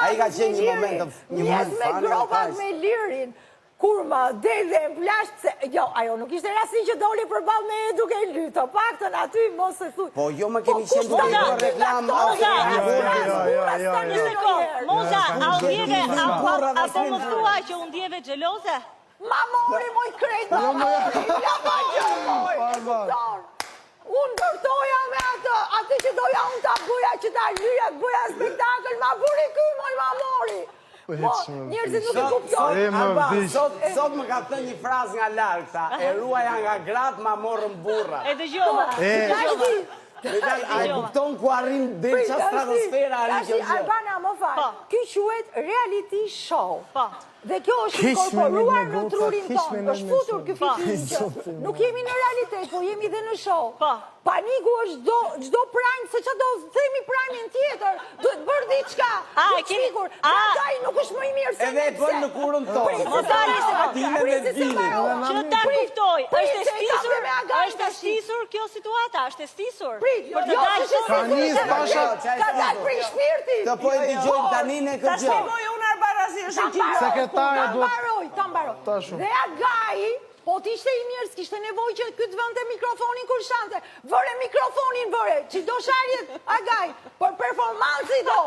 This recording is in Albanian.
Ai ka qenë një moment me gropat me lirin. Kur ma del dhe më flasht se... Jo, ajo nuk ishte rasti që doli përballë me duke lytë, o paktën aty mos e thuj. Po, jo më kemi qenë duke bërë reklam... Moza, apo më thua që unë ndjeve xheloze? Ma mori moj krejt, ma mori, ja ma gjë unë dërtoja me atë që doja unë ta buja që ta lyja, buja spektakl, ma buri ky, moj ma mori. Njerëzit nuk e kuptojnë. Sot më ka thënë një frazë nga largëta, e ruaja nga gratë, ma morën burra. E dëgjova. A e kupton ku arrim dhe që stratosfera arrim kjo gjë? Albana, më falë, kjo quhet reality show. Dhe kjo është inkorporuar në trurin tonë, është futur kjo fitim që nuk jemi në realitet, po jemi dhe në show. Paniku është gjdo prajmë, se që do themi prajmin tjetër, duhet bërë diqka, duhet shpikur, Ragaj nuk është më i mirë se edhe e bërë në kurën tonë. Më tali se që ta kuftoj, është e stisur kjo situata, është e stisur. Për të dalë që se ka dalë për i shpirti. Të po e t'i gjojnë tani në këtë gjë. Ta shpegoj unë Arbarazi është i gjithë. Sekretare duhet... Ta mbaroj. Dhe Agaj, po t'ishte i mirë, s'kishte nevoj që këtë vënde mikrofonin kur shante. Vëre mikrofonin, vëre, që do sharjet Agaj, për performansi do.